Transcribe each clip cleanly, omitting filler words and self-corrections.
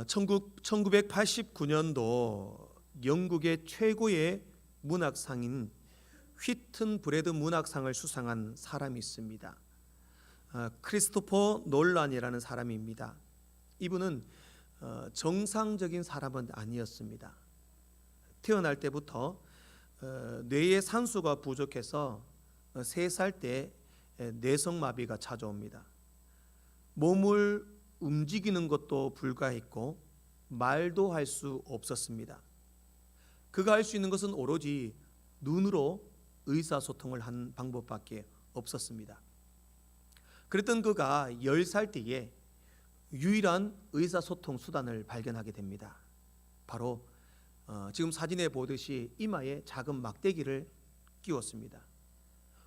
1989년도 영국의 최고의 문학상인 휘튼 브래드 문학상을 수상한 사람이 있습니다. 크리스토퍼 놀란이라는 사람입니다. 이분은 정상적인 사람은 아니었습니다. 태어날 때부터 뇌의 산소가 부족해서 3살 때 뇌성마비가 찾아옵니다. 몸을 움직이는 것도 불가했고 말도 할 수 없었습니다. 그가 할 수 있는 것은 오로지 눈으로 의사소통을 하는 방법밖에 없었습니다. 그랬던 그가 10살 때에 유일한 의사소통 수단을 발견하게 됩니다. 바로 지금 사진에 보듯이 이마에 작은 막대기를 끼웠습니다.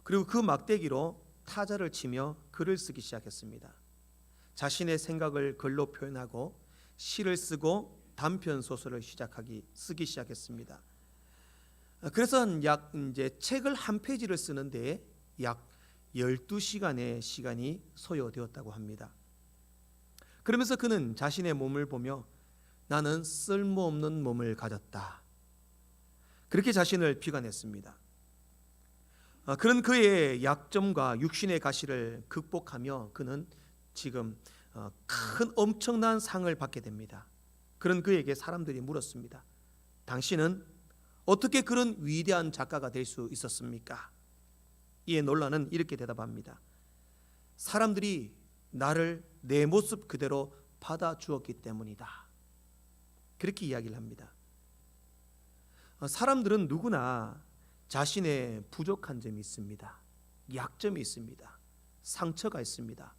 그리고 그 막대기로 타자를 치며 글을 쓰기 시작했습니다. 자신의 생각을 글로 표현하고 시를 쓰고 단편 소설을 쓰기 시작했습니다. 그래서 이제 책을 한 페이지를 쓰는데 약 12시간의 시간이 소요되었다고 합니다. 그러면서 그는 자신의 몸을 보며 나는 쓸모없는 몸을 가졌다, 그렇게 자신을 비관했습니다. 그런 그의 약점과 육신의 가시를 극복하며 그는 지금 큰 엄청난 상을 받게 됩니다. 그런 그에게 사람들이 물었습니다. 당신은 어떻게 그런 위대한 작가가 될 수 있었습니까? 이에 놀란은 이렇게 대답합니다. 사람들이 나를 내 모습 그대로 받아주었기 때문이다, 그렇게 이야기를 합니다. 사람들은 누구나 자신의 부족한 점이 있습니다. 약점이 있습니다. 상처가 있습니다.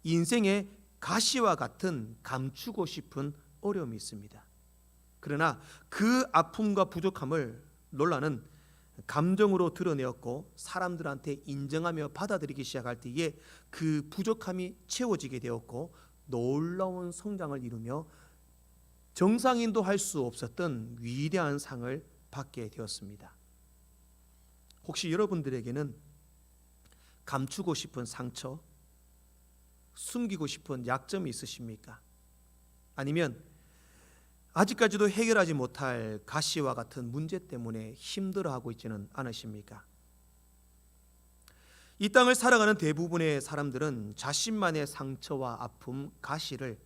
인생의 가시와 같은 감추고 싶은 어려움이 있습니다. 그러나 그 아픔과 부족함을 놀라는 감정으로 드러내었고 사람들한테 인정하며 받아들이기 시작할 때에 그 부족함이 채워지게 되었고 놀라운 성장을 이루며 정상인도 할 수 없었던 위대한 상을 받게 되었습니다. 혹시 여러분들에게는 감추고 싶은 상처, 숨기고 싶은 약점이 있으십니까? 아니면 아직까지도 해결하지 못할 가시와 같은 문제 때문에 힘들어하고 있지는 않으십니까? 이 땅을 살아가는 대부분의 사람들은 자신만의 상처와 아픔, 가시를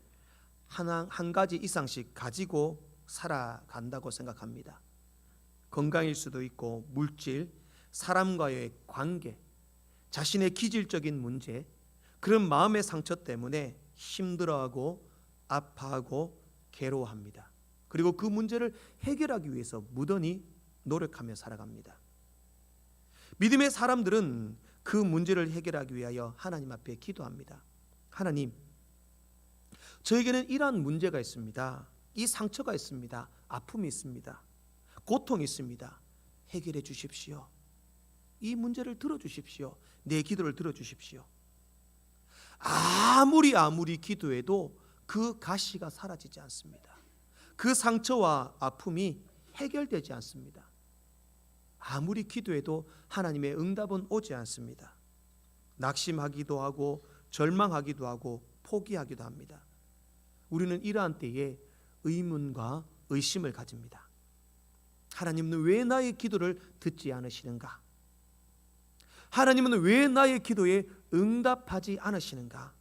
한 가지 이상씩 가지고 살아간다고 생각합니다. 건강일 수도 있고 물질, 사람과의 관계, 자신의 기질적인 문제, 그런 마음의 상처 때문에 힘들어하고 아파하고 괴로워합니다. 그리고 그 문제를 해결하기 위해서 무던히 노력하며 살아갑니다. 믿음의 사람들은 그 문제를 해결하기 위하여 하나님 앞에 기도합니다. 하나님, 저에게는 이러한 문제가 있습니다. 이 상처가 있습니다. 아픔이 있습니다. 고통이 있습니다. 해결해 주십시오. 이 문제를 들어주십시오. 내 기도를 들어주십시오. 아무리 기도해도 그 가시가 사라지지 않습니다. 그 상처와 아픔이 해결되지 않습니다. 아무리 기도해도 하나님의 응답은 오지 않습니다. 낙심하기도 하고 절망하기도 하고 포기하기도 합니다. 우리는 이러한 때에 의문과 의심을 가집니다. 하나님은 왜 나의 기도를 듣지 않으시는가? 하나님은 왜 나의 기도에 응답하지 않으시는가?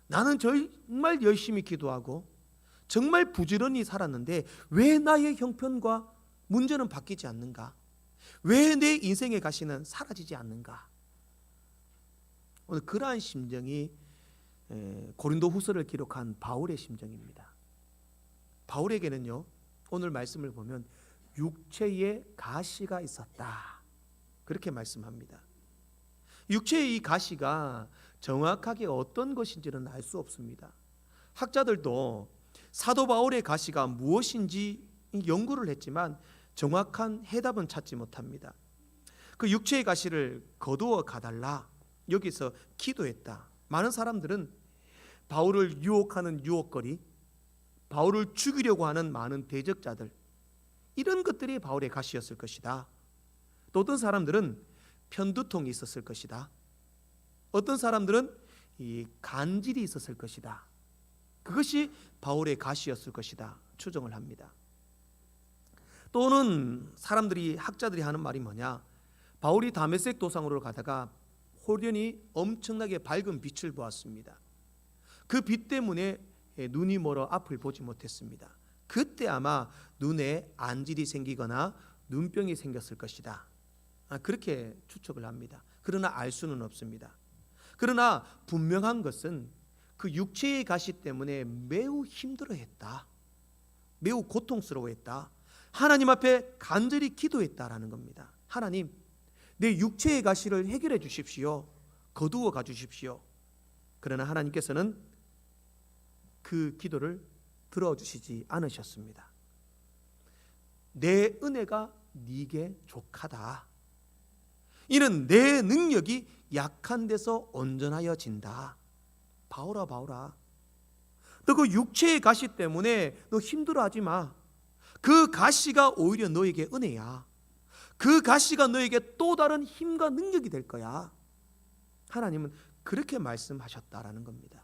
나는 정말 열심히 기도하고 정말 부지런히 살았는데 왜 나의 형편과 문제는 바뀌지 않는가? 왜 내 인생의 가시는 사라지지 않는가? 오늘 그러한 심정이 고린도후서를 기록한 바울의 심정입니다. 바울에게는요, 오늘 말씀을 보면 육체에 가시가 있었다, 그렇게 말씀합니다. 육체의 이 가시가 정확하게 어떤 것인지는 알 수 없습니다. 학자들도 사도 바울의 가시가 무엇인지 연구를 했지만 정확한 해답은 찾지 못합니다. 그 육체의 가시를 거두어 가달라, 여기서 기도했다. 많은 사람들은 바울을 유혹하는 유혹거리, 바울을 죽이려고 하는 많은 대적자들, 이런 것들이 바울의 가시였을 것이다. 또 어떤 사람들은 편두통이 있었을 것이다. 어떤 사람들은 이 간질이 있었을 것이다. 그것이 바울의 가시였을 것이다 추정을 합니다. 또는 사람들이 학자들이 하는 말이 뭐냐, 바울이 다메섹 도상으로 가다가 호련히 엄청나게 밝은 빛을 보았습니다. 그 빛 때문에 눈이 멀어 앞을 보지 못했습니다. 그때 아마 눈에 안질이 생기거나 눈병이 생겼을 것이다, 그렇게 추측을 합니다. 그러나 알 수는 없습니다. 그러나 분명한 것은 그 육체의 가시 때문에 매우 힘들어했다, 매우 고통스러워했다, 하나님 앞에 간절히 기도했다라는 겁니다. 하나님, 내 육체의 가시를 해결해 주십시오, 거두어 가주십시오. 그러나 하나님께서는 그 기도를 들어주시지 않으셨습니다. 내 은혜가 네게 족하다, 이는 내 능력이 약한 데서 온전하여진다. 바울아, 바울아, 너 그 육체의 가시 때문에 너 힘들어하지 마. 그 가시가 오히려 너에게 은혜야. 그 가시가 너에게 또 다른 힘과 능력이 될 거야. 하나님은 그렇게 말씀하셨다라는 겁니다.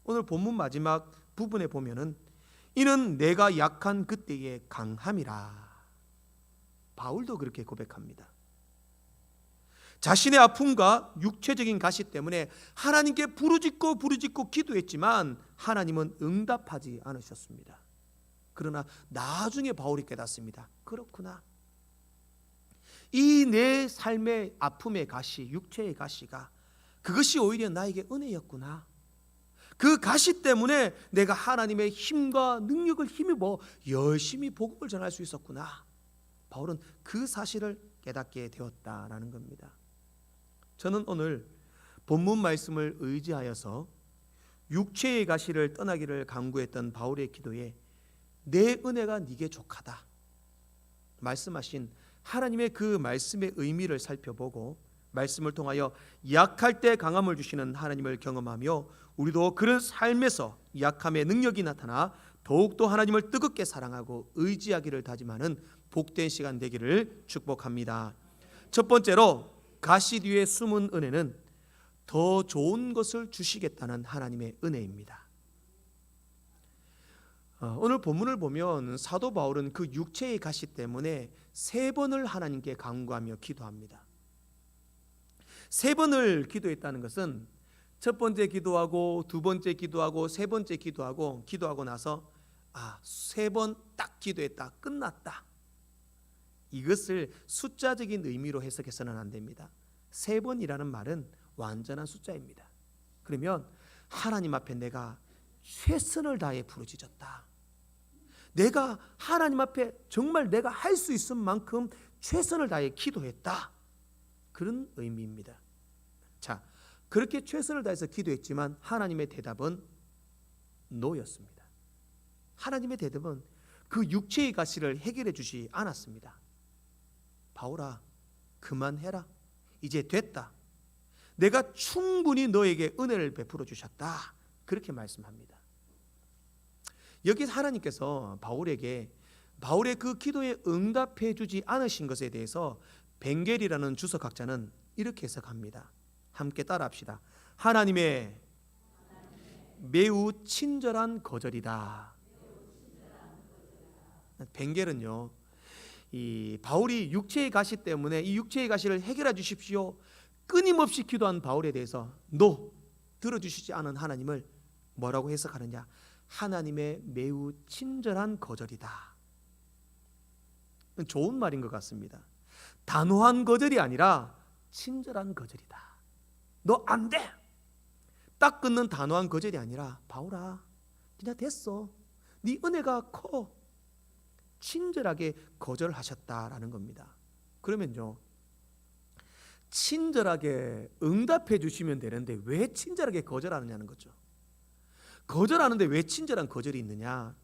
오늘 본문 마지막 부분에 보면은 이는 내가 약한 그때의 강함이라. 바울도 그렇게 고백합니다. 자신의 아픔과 육체적인 가시 때문에 하나님께 부르짖고 기도했지만 하나님은 응답하지 않으셨습니다. 그러나 나중에 바울이 깨닫습니다. 그렇구나, 이 내 삶의 아픔의 가시, 육체의 가시가 그것이 오히려 나에게 은혜였구나. 그 가시 때문에 내가 하나님의 힘과 능력을 힘입어 열심히 복음을 전할 수 있었구나. 바울은 그 사실을 깨닫게 되었다라는 겁니다. 저는 오늘 본문 말씀을 의지하여서 육체의 가시를 떠나기를 간구했던 바울의 기도에 내 은혜가 네게 족하다 말씀하신 하나님의 그 말씀의 의미를 살펴보고 말씀을 통하여 약할 때 강함을 주시는 하나님을 경험하며 우리도 그런 삶에서 약함의 능력이 나타나 더욱더 하나님을 뜨겁게 사랑하고 의지하기를 다짐하는 복된 시간 되기를 축복합니다. 첫 번째로 가시 뒤에 숨은 은혜는 더 좋은 것을 주시겠다는 하나님의 은혜입니다. 오늘 본문을 보면 사도 바울은 그 육체의 가시 때문에 3번을 하나님께 간구하며 기도합니다. 3번을 기도했다는 것은 첫 번째 기도하고 두 번째 기도하고 세 번째 기도하고 나서 3번 딱 기도했다, 끝났다, 이것을 숫자적인 의미로 해석해서는 안 됩니다. 3번이라는 말은 완전한 숫자입니다. 그러면 하나님 앞에 내가 최선을 다해 부르짖었다, 내가 하나님 앞에 정말 내가 할 수 있을 만큼 최선을 다해 기도했다, 그런 의미입니다. 자, 그렇게 최선을 다해서 기도했지만 하나님의 대답은 노였습니다. 하나님의 대답은 그 육체의 가시를 해결해 주지 않았습니다. 바울아, 그만해라, 이제 됐다, 내가 충분히 너에게 은혜를 베풀어 주셨다, 그렇게 말씀합니다. 여기 하나님께서 바울의 그 기도에 응답해 주지 않으신 것에 대해서 벵겔이라는 주석학자는 이렇게 해석합니다. 함께 따라합시다. 하나님의 매우 친절한 거절이다. 벵겔은요, 이 바울이 육체의 가시 때문에 이 육체의 가시를 해결해 주십시오 끊임없이 기도한 바울에 대해서 들어주시지 않은 하나님을 뭐라고 해석하느냐, 하나님의 매우 친절한 거절이다. 좋은 말인 것 같습니다. 단호한 거절이 아니라 친절한 거절이다. 너 안 돼, 딱 끊는 단호한 거절이 아니라 바울아, 그냥 됐어, 네 은혜가 커, 친절하게 거절하셨다라는 겁니다. 그러면요, 친절하게 응답해 주시면 되는데 왜 친절하게 거절하느냐는 거죠. 거절하는데 왜 친절한 거절이 있느냐,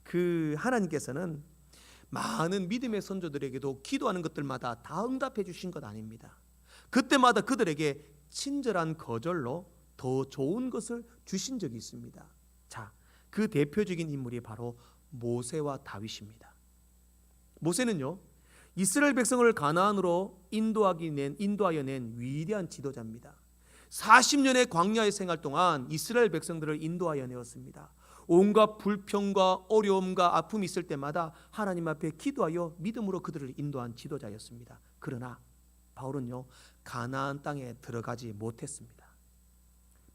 그 하나님께서는 많은 믿음의 선조들에게도 기도하는 것들마다 다 응답해 주신 것 아닙니다. 그때마다 그들에게 친절한 거절로 더 좋은 것을 주신 적이 있습니다. 자, 그 대표적인 인물이 바로 모세와 다윗입니다. 모세는요, 이스라엘 백성을 가나안으로 인도하여 낸 위대한 지도자입니다. 40년의 광야의 생활 동안 이스라엘 백성들을 인도하여 내었습니다. 온갖 불평과 어려움과 아픔이 있을 때마다 하나님 앞에 기도하여 믿음으로 그들을 인도한 지도자였습니다. 그러나 바울은요, 가나안 땅에 들어가지 못했습니다.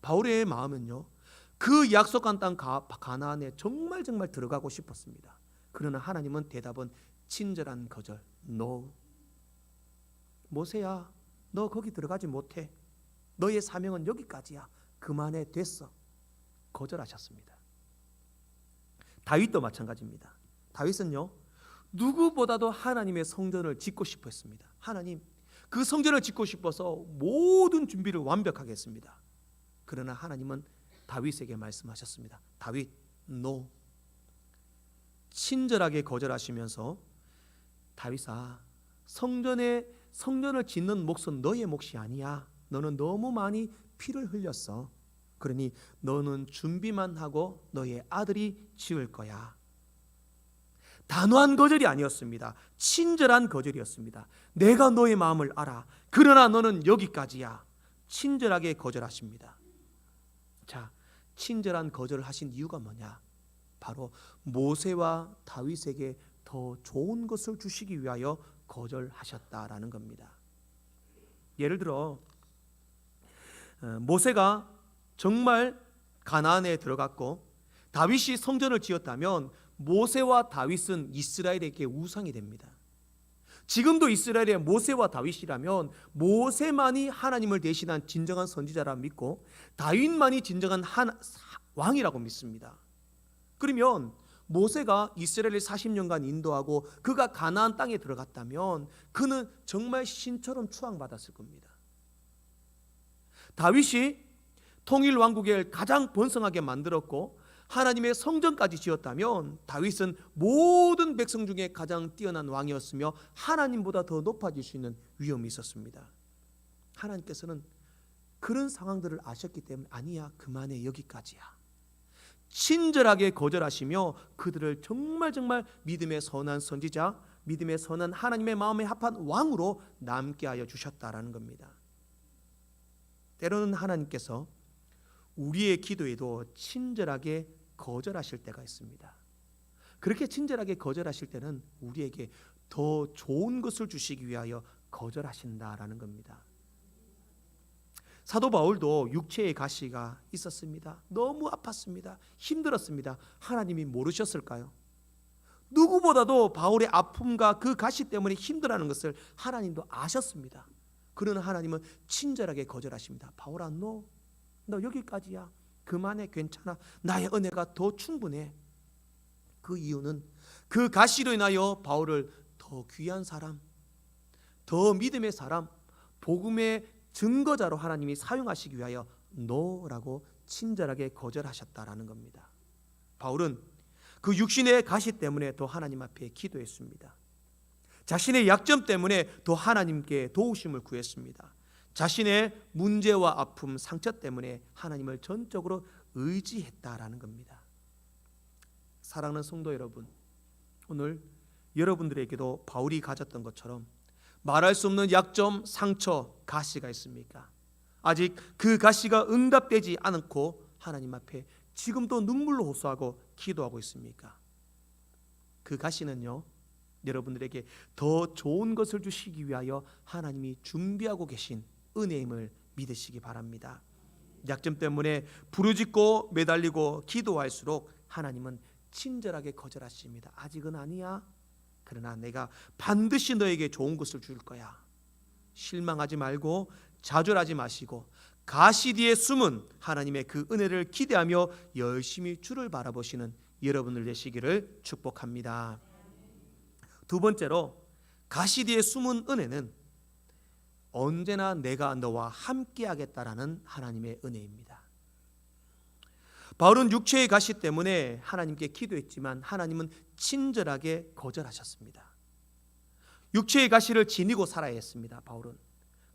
바울의 마음은요, 그 약속한 땅 가나안에 정말 들어가고 싶었습니다. 그러나 하나님은 대답은 친절한 거절. No. 모세야, 너 거기 들어가지 못해. 너의 사명은 여기까지야. 그만해, 됐어. 거절하셨습니다. 다윗도 마찬가지입니다. 다윗은요, 누구보다도 하나님의 성전을 짓고 싶어 했습니다. 하나님, 그 성전을 짓고 싶어서 모든 준비를 완벽하게 했습니다. 그러나 하나님은 다윗에게 말씀하셨습니다. 다윗, no. 친절하게 거절하시면서 다윗아, 성전을 짓는 몫은 너의 몫이 아니야. 너는 너무 많이 피를 흘렸어. 그러니 너는 준비만 하고 너의 아들이 지을 거야. 단호한 거절이 아니었습니다. 친절한 거절이었습니다. 내가 너의 마음을 알아. 그러나 너는 여기까지야. 친절하게 거절하십니다. 자, 친절한 거절을 하신 이유가 뭐냐? 바로 모세와 다윗에게 더 좋은 것을 주시기 위하여 거절하셨다라는 겁니다. 예를 들어 모세가 정말 가나안에 들어갔고 다윗이 성전을 지었다면 모세와 다윗은 이스라엘에게 우상이 됩니다. 지금도 이스라엘의 모세와 다윗이라면 모세만이 하나님을 대신한 진정한 선지자라 믿고 다윗만이 진정한 왕이라고 믿습니다. 그러면 모세가 이스라엘을 40년간 인도하고 그가 가나안 땅에 들어갔다면 그는 정말 신처럼 추앙받았을 겁니다. 다윗이 통일 왕국을 가장 번성하게 만들었고 하나님의 성전까지 지었다면 다윗은 모든 백성 중에 가장 뛰어난 왕이었으며 하나님보다 더 높아질 수 있는 위험이 있었습니다. 하나님께서는 그런 상황들을 아셨기 때문에 아니야, 그만해, 여기까지야. 친절하게 거절하시며 그들을 정말 믿음의 선한 선지자, 믿음의 선한 하나님의 마음에 합한 왕으로 남게 하여 주셨다라는 겁니다. 때로는 하나님께서 우리의 기도에도 친절하게 거절하실 때가 있습니다. 그렇게 친절하게 거절하실 때는 우리에게 더 좋은 것을 주시기 위하여 거절하신다라는 겁니다. 사도 바울도 육체의 가시가 있었습니다. 너무 아팠습니다. 힘들었습니다. 하나님이 모르셨을까요? 누구보다도 바울의 아픔과 그 가시 때문에 힘들어하는 것을 하나님도 아셨습니다. 그러나 하나님은 친절하게 거절하십니다. 바울아, 너 여기까지야. 그만해, 괜찮아. 나의 은혜가 더 충분해. 그 이유는 그 가시로 인하여 바울을 더 귀한 사람, 더 믿음의 사람, 복음의 증거자로 하나님이 사용하시기 위하여 노라고 친절하게 거절하셨다라는 겁니다. 바울은 그 육신의 가시 때문에 더 하나님 앞에 기도했습니다. 자신의 약점 때문에 더 하나님께 도우심을 구했습니다. 자신의 문제와 아픔, 상처 때문에 하나님을 전적으로 의지했다라는 겁니다. 사랑하는 성도 여러분, 오늘 여러분들에게도 바울이 가졌던 것처럼 말할 수 없는 약점, 상처, 가시가 있습니까? 아직 그 가시가 응답되지 않고 하나님 앞에 지금도 눈물로 호소하고 기도하고 있습니까? 그 가시는요, 여러분들에게 더 좋은 것을 주시기 위하여 하나님이 준비하고 계신 은혜임을 믿으시기 바랍니다. 약점 때문에 부르짖고 매달리고 기도할수록 하나님은 친절하게 거절하십니다. 아직은 아니야. 그러나 내가 반드시 너에게 좋은 것을 줄 거야. 실망하지 말고 좌절하지 마시고 가시 뒤에 숨은 하나님의 그 은혜를 기대하며 열심히 주를 바라보시는 여러분들 되시기를 축복합니다. 두 번째로, 가시 뒤에 숨은 은혜는 언제나 내가 너와 함께 하겠다라는 하나님의 은혜입니다. 바울은 육체의 가시 때문에 하나님께 기도했지만 하나님은 친절하게 거절하셨습니다. 육체의 가시를 지니고 살아야 했습니다, 바울은.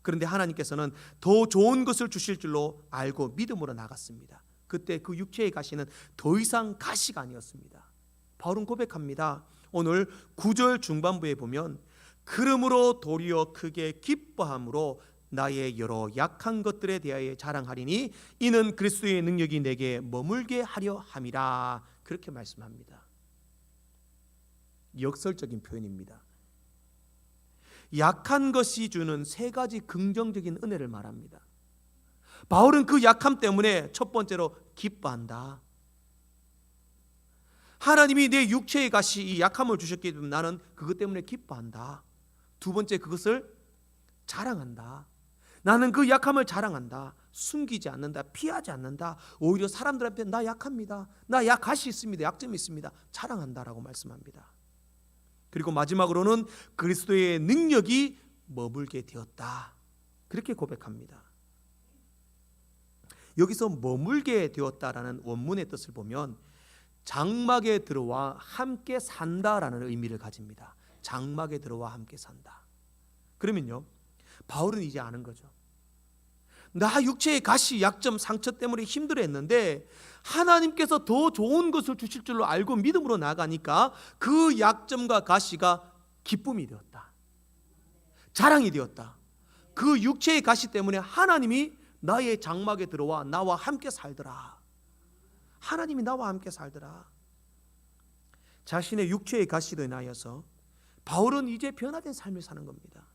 그런데 하나님께서는 더 좋은 것을 주실 줄로 알고 믿음으로 나갔습니다. 그때 그 육체의 가시는 더 이상 가시가 아니었습니다. 바울은 고백합니다. 오늘 9절 중반부에 보면 그러므로 도리어 크게 기뻐함으로 나의 여러 약한 것들에 대하여 자랑하리니 이는 그리스도의 능력이 내게 머물게 하려 함이라. 그렇게 말씀합니다. 역설적인 표현입니다. 약한 것이 주는 세 가지 긍정적인 은혜를 말합니다. 바울은 그 약함 때문에 첫 번째로 기뻐한다. 하나님이 내 육체의 가시 이 약함을 주셨기 때문에 나는 그것 때문에 기뻐한다. 두 번째, 그것을 자랑한다. 나는 그 약함을 자랑한다. 숨기지 않는다. 피하지 않는다. 오히려 사람들 앞에 나 약합니다. 나 가시 있습니다. 약점이 있습니다. 자랑한다라고 말씀합니다. 그리고 마지막으로는 그리스도의 능력이 머물게 되었다. 그렇게 고백합니다. 여기서 머물게 되었다라는 원문의 뜻을 보면 장막에 들어와 함께 산다라는 의미를 가집니다. 장막에 들어와 함께 산다. 그러면요, 바울은 이제 아는 거죠. 나 육체의 가시, 약점, 상처 때문에 힘들어했는데 하나님께서 더 좋은 것을 주실 줄로 알고 믿음으로 나가니까 그 약점과 가시가 기쁨이 되었다. 자랑이 되었다. 그 육체의 가시 때문에 하나님이 나의 장막에 들어와 나와 함께 살더라. 하나님이 나와 함께 살더라. 자신의 육체의 가시로 인하여서 바울은 이제 변화된 삶을 사는 겁니다.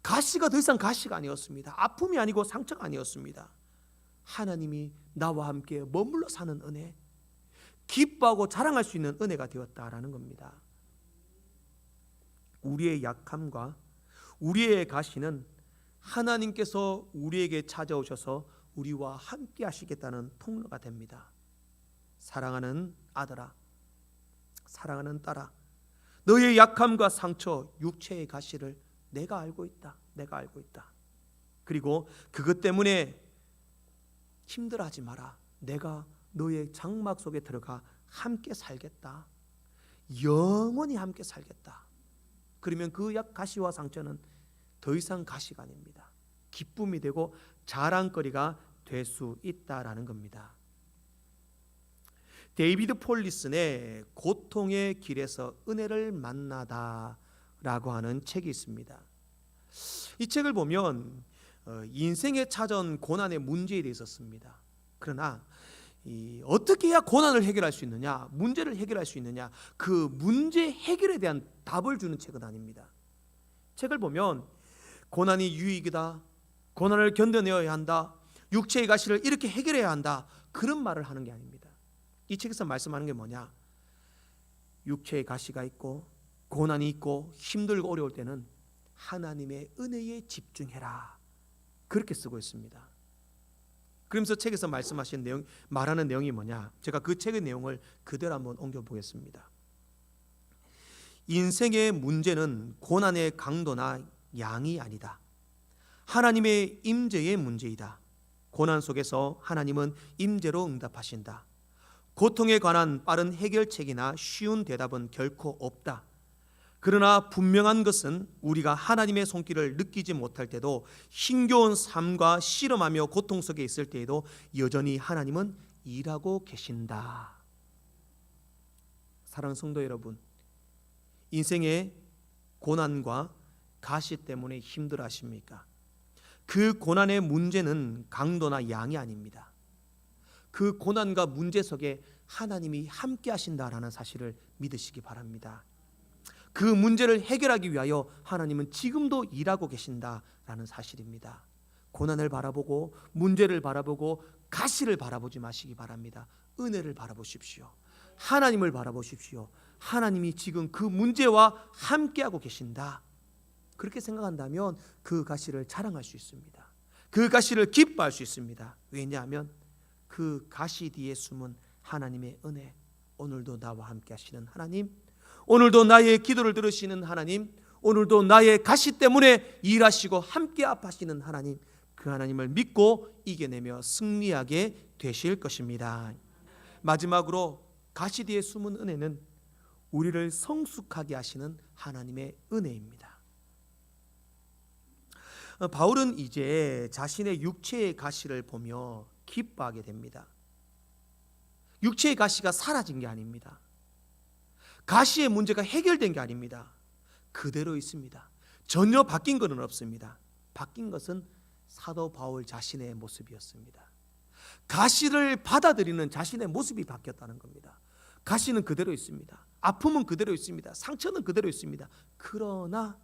가시가 더 이상 가시가 아니었습니다. 아픔이 아니고 상처가 아니었습니다. 하나님이 나와 함께 머물러 사는 은혜, 기뻐하고 자랑할 수 있는 은혜가 되었다라는 겁니다. 우리의 약함과 우리의 가시는 하나님께서 우리에게 찾아오셔서 우리와 함께 하시겠다는 통로가 됩니다. 사랑하는 아들아, 사랑하는 딸아, 너의 약함과 상처, 육체의 가시를 내가 알고 있다. 내가 알고 있다. 그리고 그것 때문에 힘들어하지 마라. 내가 너의 장막 속에 들어가 함께 살겠다. 영원히 함께 살겠다. 그러면 그 가시와 상처는 더 이상 가시가 아닙니다. 기쁨이 되고 자랑거리가 될 수 있다라는 겁니다. 데이비드 폴리슨의 고통의 길에서 은혜를 만나다 라고 하는 책이 있습니다. 이 책을 보면 인생에 찾아온 고난의 문제에 대해서 씁니다. 그러나 어떻게 해야 고난을 해결할 수 있느냐, 문제를 해결할 수 있느냐, 그 문제 해결에 대한 답을 주는 책은 아닙니다. 책을 보면 고난이 유익이다, 고난을 견뎌내어야 한다, 육체의 가시를 이렇게 해결해야 한다, 그런 말을 하는 게 아닙니다. 이 책에서 말씀하는 게 뭐냐, 육체의 가시가 있고 고난이 있고 힘들고 어려울 때는 하나님의 은혜에 집중해라, 그렇게 쓰고 있습니다. 그러면서 책에서 말씀하신 내용, 말하는 내용이 뭐냐, 제가 그 책의 내용을 그대로 한번 옮겨보겠습니다. 인생의 문제는 고난의 강도나 양이 아니다. 하나님의 임재의 문제이다. 고난 속에서 하나님은 임재로 응답하신다. 고통에 관한 빠른 해결책이나 쉬운 대답은 결코 없다. 그러나 분명한 것은 우리가 하나님의 손길을 느끼지 못할 때도, 힘겨운 삶과 씨름하며 고통 속에 있을 때에도 여전히 하나님은 일하고 계신다. 사랑하는 성도 여러분, 인생의 고난과 가시 때문에 힘들어하십니까? 그 고난의 문제는 강도나 양이 아닙니다. 그 고난과 문제 속에 하나님이 함께 하신다라는 사실을 믿으시기 바랍니다. 그 문제를 해결하기 위하여 하나님은 지금도 일하고 계신다라는 사실입니다. 고난을 바라보고 문제를 바라보고 가시를 바라보지 마시기 바랍니다. 은혜를 바라보십시오. 하나님을 바라보십시오. 하나님이 지금 그 문제와 함께하고 계신다. 그렇게 생각한다면 그 가시를 자랑할 수 있습니다. 그 가시를 기뻐할 수 있습니다. 왜냐하면 그 가시 뒤에 숨은 하나님의 은혜, 오늘도 나와 함께 하시는 하나님, 오늘도 나의 기도를 들으시는 하나님, 오늘도 나의 가시 때문에 일하시고 함께 합하시는 하나님, 그 하나님을 믿고 이겨내며 승리하게 되실 것입니다. 마지막으로 가시 뒤에 숨은 은혜는 우리를 성숙하게 하시는 하나님의 은혜입니다. 바울은 이제 자신의 육체의 가시를 보며 기뻐하게 됩니다. 육체의 가시가 사라진 게 아닙니다. 가시의 문제가 해결된 게 아닙니다. 그대로 있습니다. 전혀 바뀐 것은 없습니다. 바뀐 것은 사도 바울 자신의 모습이었습니다. 가시를 받아들이는 자신의 모습이 바뀌었다는 겁니다. 가시는 그대로 있습니다. 아픔은 그대로 있습니다. 상처는 그대로 있습니다. 그러나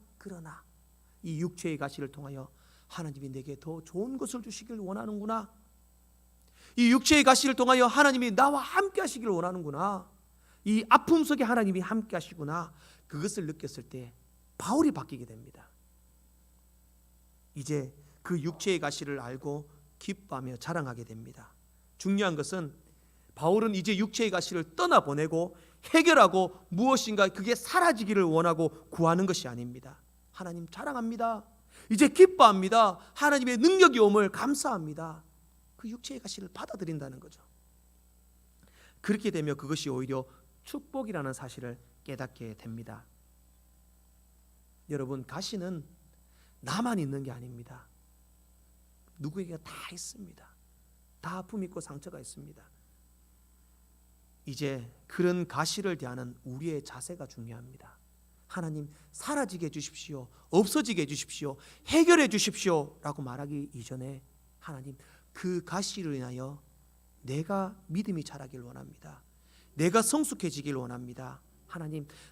이 육체의 가시를 통하여 하나님이 내게 더 좋은 것을 주시길 원하는구나. 이 육체의 가시를 통하여 하나님이 나와 함께 하시길 원하는구나. 이 아픔 속에 하나님이 함께 하시구나. 그것을 느꼈을 때 바울이 바뀌게 됩니다. 이제 그 육체의 가시를 알고 기뻐하며 자랑하게 됩니다. 중요한 것은 바울은 이제 육체의 가시를 떠나보내고 해결하고 무엇인가 그게 사라지기를 원하고 구하는 것이 아닙니다. 하나님 자랑합니다. 이제 기뻐합니다. 하나님의 능력이 옴을 감사합니다. 그 육체의 가시를 받아들인다는 거죠. 그렇게 되면 그것이 오히려 축복이라는 사실을 깨닫게 됩니다. 여러분, 가시는 나만 있는 게 아닙니다. 누구에게 다 있습니다. 다 아픔 있고 상처가 있습니다. 이제 그런 가시를 대하는 우리의 자세가 중요합니다. 하나님 사라지게 해주십시오. 없어지게 해주십시오. 해결해 주십시오 라고 말하기 이전에 하나님 그 가시를 인하여 내가 믿음이 자라길 원합니다. 내가 성숙해지길 원합니다.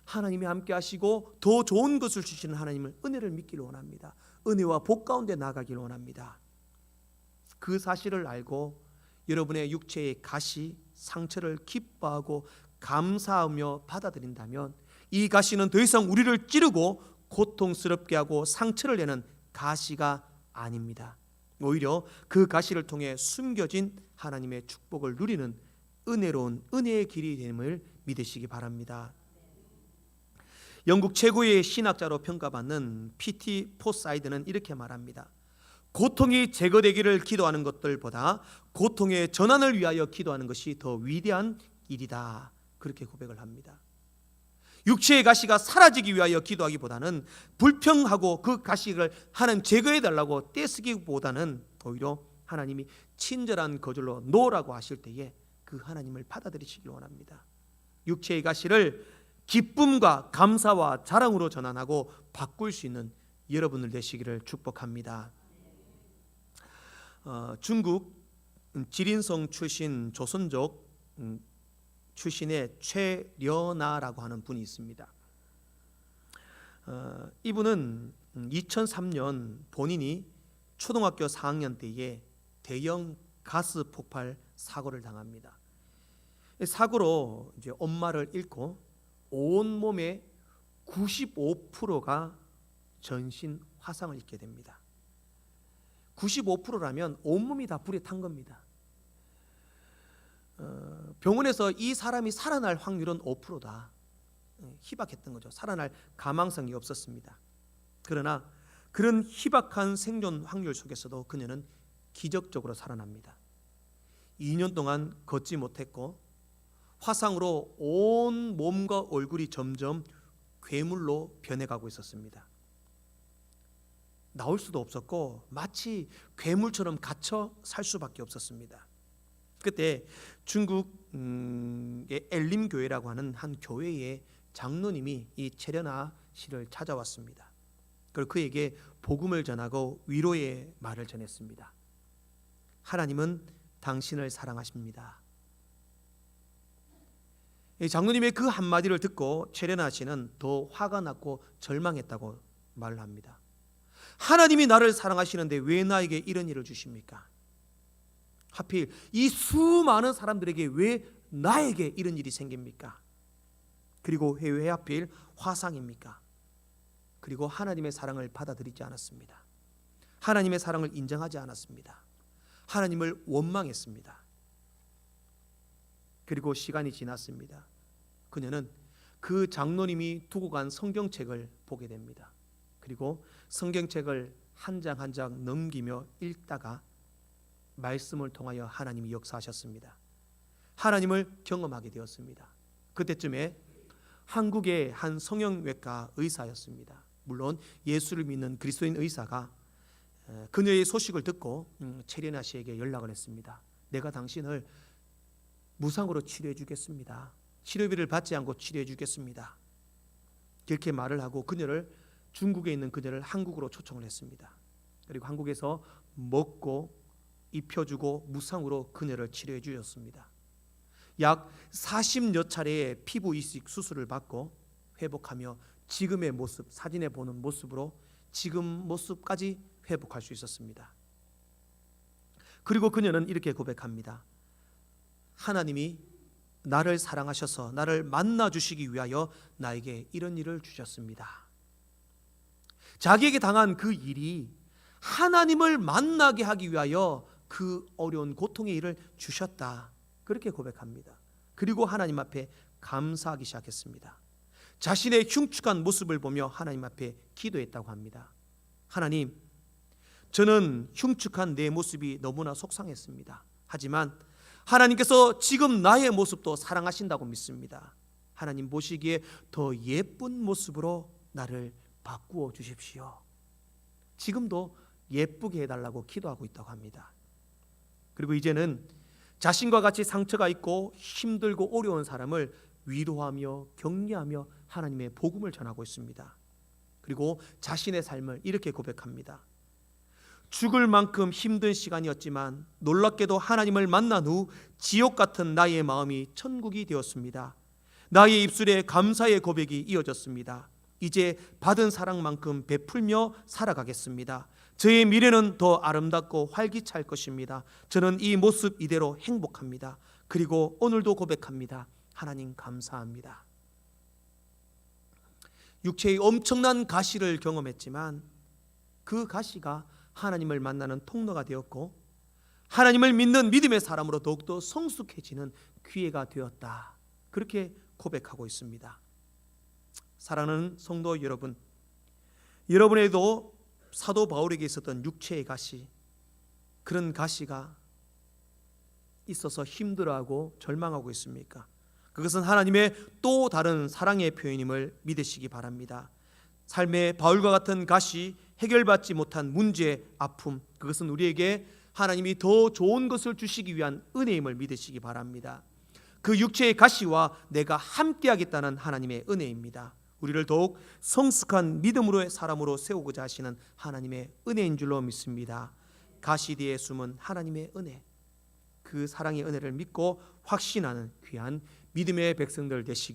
하나님이 함께 하시고 더 좋은 것을 주시는 하나님을 은혜를 믿기를 원합니다. 은혜와 복 가운데 나가길 원합니다. 그 사실을 알고 여러분의 육체의 가시, 상처를 기뻐하고 감사하며 받아들인다면 이 가시는 더 이상 우리를 찌르고 고통스럽게 하고 상처를 내는 가시가 아닙니다. 오히려 그 가시를 통해 숨겨진 하나님의 축복을 누리는 은혜로운 은혜의 길이 됨을 믿으시기 바랍니다. 영국 최고의 신학자로 평가받는 P.T. 포사이드는 이렇게 말합니다. 고통이 제거되기를 기도하는 것들보다 고통의 전환을 위하여 기도하는 것이 더 위대한 일이다. 그렇게 고백을 합니다. 육체의 가시가 사라지기 위하여 기도하기보다는 불평하고 그 가시를 하나님 제거해달라고 떼쓰기보다는 오히려 하나님이 친절한 거절로 놓으라고 하실 때에 그 하나님을 받아들이시길 원합니다. 육체의 가시를 기쁨과 감사와 자랑으로 전환하고 바꿀 수 있는 여러분들 되시기를 축복합니다. 중국 지린성 출신 조선족 출신의 최려나라고 하는 분이 있습니다. 이분은 2003년 본인이 초등학교 4학년 때에 대형 가스 폭발 사고를 당합니다. 사고로 이제 엄마를 잃고 온 몸의 95%가 전신 화상을 입게 됩니다. 95%라면 온몸이 다 불에 탄 겁니다. 병원에서 이 사람이 살아날 확률은 5%다. 희박했던 거죠. 살아날 가망성이 없었습니다. 그러나 그런 희박한 생존 확률 속에서도 그녀는 기적적으로 살아납니다. 2년 동안 걷지 못했고 화상으로 온 몸과 얼굴이 점점 괴물로 변해가고 있었습니다. 나올 수도 없었고 마치 괴물처럼 갇혀 살 수밖에 없었습니다. 그때 중국의 엘림 교회라고 하는 한 교회의 장로님이 이 체려나 씨를 찾아왔습니다. 그리고 그에게 복음을 전하고 위로의 말을 전했습니다. 하나님은 당신을 사랑하십니다. 장로님의 그 한마디를 듣고 체려나 씨는 더 화가 났고 절망했다고 말을 합니다. 하나님이 나를 사랑하시는데 왜 나에게 이런 일을 주십니까? 하필 이 수많은 사람들에게 왜 나에게 이런 일이 생깁니까? 그리고 왜 하필 화상입니까? 그리고 하나님의 사랑을 받아들이지 않았습니다. 하나님의 사랑을 인정하지 않았습니다. 하나님을 원망했습니다. 그리고 시간이 지났습니다. 그녀는 그 장로님이 두고 간 성경책을 보게 됩니다. 그리고 성경책을 한 장 한 장 넘기며 읽다가 말씀을 통하여 하나님이 역사하셨습니다. 하나님을 경험하게 되었습니다. 그때쯤에 한국의 한 성형외과 의사였습니다. 물론 예수를 믿는 그리스도인 의사가 그녀의 소식을 듣고 체려나 씨에게 연락을 했습니다. 내가 당신을 무상으로 치료해 주겠습니다. 치료비를 받지 않고 치료해 주겠습니다. 그렇게 말을 하고 중국에 있는 그녀를 한국으로 초청을 했습니다. 그리고 한국에서 먹고 입혀주고 무상으로 그녀를 치료해 주셨습니다. 약 40여 차례의 피부 이식 수술을 받고 회복하며 지금의 모습, 사진에 보는 모습으로 지금 모습까지 회복할 수 있었습니다. 그리고 그녀는 이렇게 고백합니다. 하나님이 나를 사랑하셔서 나를 만나 주시기 위하여 나에게 이런 일을 주셨습니다. 자기에게 당한 그 일이 하나님을 만나게 하기 위하여 그 어려운 고통의 일을 주셨다. 그렇게 고백합니다. 그리고 하나님 앞에 감사하기 시작했습니다. 자신의 흉측한 모습을 보며 하나님 앞에 기도했다고 합니다. 하나님, 저는 흉측한 내 모습이 너무나 속상했습니다. 하지만 하나님께서 지금 나의 모습도 사랑하신다고 믿습니다. 하나님 보시기에 더 예쁜 모습으로 나를 바꾸어 주십시오. 지금도 예쁘게 해달라고 기도하고 있다고 합니다. 그리고 이제는 자신과 같이 상처가 있고 힘들고 어려운 사람을 위로하며 격려하며 하나님의 복음을 전하고 있습니다. 그리고 자신의 삶을 이렇게 고백합니다. 죽을 만큼 힘든 시간이었지만 놀랍게도 하나님을 만난 후 지옥 같은 나의 마음이 천국이 되었습니다. 나의 입술에 감사의 고백이 이어졌습니다. 이제 받은 사랑만큼 베풀며 살아가겠습니다. 저의 미래는 더 아름답고 활기찰 것입니다. 저는 이 모습 이대로 행복합니다. 그리고 오늘도 고백합니다. 하나님 감사합니다. 육체의 엄청난 가시를 경험했지만 그 가시가 하나님을 만나는 통로가 되었고 하나님을 믿는 믿음의 사람으로 더욱더 성숙해지는 기회가 되었다. 그렇게 고백하고 있습니다. 사랑하는 성도 여러분, 여러분에도 사도 바울에게 있었던 육체의 가시, 그런 가시가 있어서 힘들어하고 절망하고 있습니까? 그것은 하나님의 또 다른 사랑의 표현임을 믿으시기 바랍니다. 삶의 바울과 같은 가시, 해결받지 못한 문제, 아픔, 그것은 우리에게 하나님이 더 좋은 것을 주시기 위한 은혜임을 믿으시기 바랍니다. 그 육체의 가시와 내가 함께하겠다는 하나님의 은혜입니다. 우리를 더욱 성숙한 믿음으로의 사람으로 세우고자 하시는 하나님의 은혜인 줄로 믿습니다. 가시 뒤에 숨은 하나님의 은혜, 그 사랑의 은혜를 믿고 확신하는 귀한 믿음의 백성들 되시기